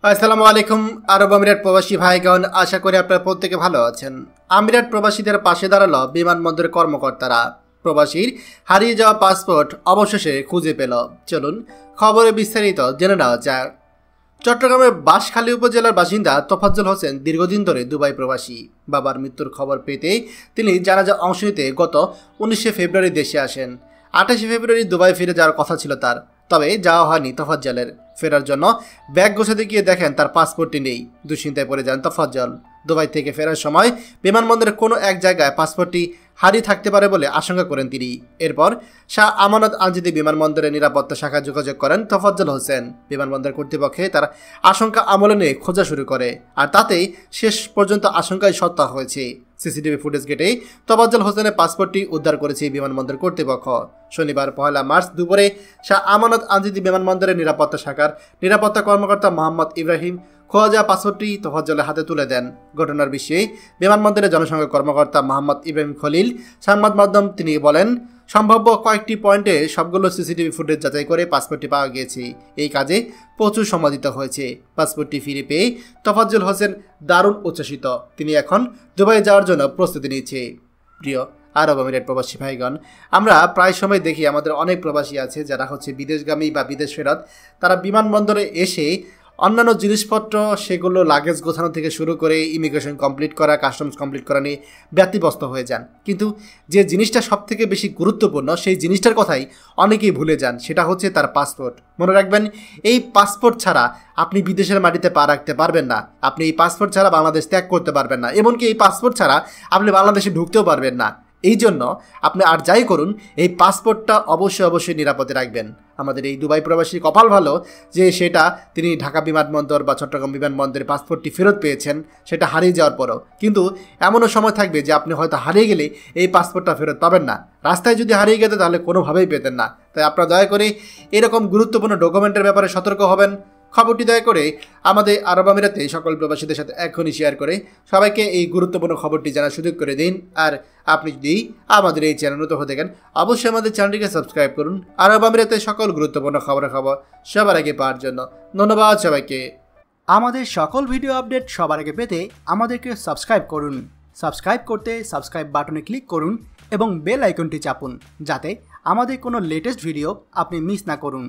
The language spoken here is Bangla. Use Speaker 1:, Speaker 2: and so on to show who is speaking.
Speaker 1: আসসালামু আলাইকুম আরব আমিরাত প্রবাসী ভাইগণ, আশা করি আপনারা প্রত্যেকে ভালো আছেন। আমিরাত প্রবাসীদের পাশে দাঁড়ালো বিমানবন্দরের কর্মকর্তারা। প্রবাসীর হারিয়ে যাওয়া পাসপোর্ট অবশেষে খুঁজে পেল। চলুন খবরে বিস্তারিত জেনে নেওয়া যাক। চট্টগ্রামের বাঁশখালী উপজেলার বাসিন্দা তোফাজ্জল হোসেন দীর্ঘদিন ধরে দুবাই প্রবাসী। বাবার মৃত্যুর খবর পেতেই তিনি জানাজা অংশ নিতে গত 19শে ফেব্রুয়ারি দেশে আসেন। 28শে ফেব্রুয়ারি দুবাই ফিরে যাওয়ার কথা ছিল তার, তবে যাওয়া হয়নি তোফাজ্জলের। ফেরার জন্য ব্যাগ গোছাতে গিয়ে দেখেন তার পাসপোর্টটি নেই। দুশ্চিন্তায় পড়ে যান তোফাজ্জল। দুবাই থেকে ফেরার সময় বিমানবন্দরের কোনো এক জায়গায় পাসপোর্টটি হারিয়ে থাকতে পারে বলে আশঙ্কা করেন তিনি। এরপর শাহ আমানত আঞ্জিদি বিমানবন্দরের নিরাপত্তা শাখায় যোগাযোগ করেন তোফাজ্জল হোসেন। বিমানবন্দর কর্তৃপক্ষে তার আশঙ্কা আমলে নিয়ে খোঁজা শুরু করে, আর তাতেই শেষ পর্যন্ত আশঙ্কায় সত্য হয়েছে। সিসিটিভি ফুটেজ ঘেটেই তোফাজ্জল হোসেনের পাসপোর্টটি উদ্ধার করেছে বিমানবন্দর কর্তৃপক্ষ। শনিবার 1 মার্চ দুপুরে শাহ আমানত আঞ্জিদি বিমানবন্দরের নিরাপত্তা শাখার নিরাপত্তা কর্মকর্তা মোহাম্মদ ইব্রাহিম খোয়া যাওয়া পাসপোর্টটি তোফাজ্জলের হাতে তুলে দেন। ঘটনার বিষয়ে বিমানবন্দরের জনসংযোগ কর্মকর্তা মোহাম্মদ ইব্রাহিম খলিল সংবাদ মাধ্যম তিনি বলেন, সম্ভাব্য কয়েকটি পয়েন্টে সবগুলো সিসিটিভি ফুটেজ যাচাই করে পাসপোর্টটি পাওয়া গিয়েছে। এই কাজে প্রচুর সময় দিতে হয়েছে। পাসপোর্টটি ফিরে পেয়ে তোফাজ্জল হোসেন দারুণ উচ্ছ্বসিত। তিনি এখন দুবাই যাওয়ার জন্য প্রস্তুতি নিচ্ছে। প্রিয় আরব আমিরাত প্রবাসী ভাইগণ, আমরা প্রায় সময় দেখি আমাদের অনেক প্রবাসী আছে যারা বিদেশগামী বা বিদেশ ফেরত, তারা বিমানবন্দরে এসে অন্যান্য জিনিসপত্র সেগুলো লাগেজ গোছানো থেকে শুরু করে ইমিগ্রেশন কমপ্লিট করা, কাস্টমস কমপ্লিট করা নিয়ে ব্যতিব্যস্ত হয়ে যান। কিন্তু যে জিনিসটা সবথেকে বেশি গুরুত্বপূর্ণ সেই জিনিসটার কথাই অনেকেই ভুলে যান, সেটা হচ্ছে তার পাসপোর্ট। মনে রাখবেন, এই পাসপোর্ট ছাড়া আপনি বিদেশের মাটিতে পা রাখতে পারবেন না। আপনি এই পাসপোর্ট ছাড়া বাংলাদেশ ত্যাগ করতে পারবেন না। এমনকি এই পাসপোর্ট ছাড়া আপনি বাংলাদেশে ঢুকতেও পারবেন না। এই জন্য আপনি আর যাই করুন, এই পাসপোর্টটা অবশ্যই নিরাপদে রাখবেন। আমাদের এই দুবাই প্রবাসী কপাল ভালো যে তিনি ঢাকা বিমানবন্দর বা চট্টগ্রাম বিমানবন্দরের পাসপোর্টটি ফেরত পেয়েছেন, সেটা হারিয়ে যাওয়ার পরও। কিন্তু এমনও সময় থাকবে যে আপনি হয়তো হারিয়ে গেলে এই পাসপোর্টটা ফেরত পাবেন না। রাস্তায় যদি হারিয়ে গেতে তাহলে কোনোভাবেই পেতেন না। তাই আপনারা দয়া করে এরকম গুরুত্বপূর্ণ ডকুমেন্টের ব্যাপারে সতর্ক হবেন। খবরটি দয়া করে আমাদের আরব আমিরাতে সকল প্রবাসীদের সাথে এখনই শেয়ার করে সবাইকে এই গুরুত্বপূর্ণ খবরটি জানার সুযোগ করে দিন। আর আপনি যদি আমাদের এই চ্যানেল নতুন হয়ে থাকেন, অবশ্যই আমাদের চ্যানেলটিকে সাবস্ক্রাইব করুন আরব আমিরাতে সকল গুরুত্বপূর্ণ খবর সবার আগে পাওয়ার জন্য। ধন্যবাদ সবাইকে।
Speaker 2: আমাদের সকল ভিডিও আপডেট সবার আগে পেতে আমাদেরকে সাবস্ক্রাইব করুন। সাবস্ক্রাইব করতে সাবস্ক্রাইব বাটনে ক্লিক করুন এবং বেল আইকনটি চাপুন, যাতে আমাদের কোনো লেটেস্ট ভিডিও আপনি মিস না করুন।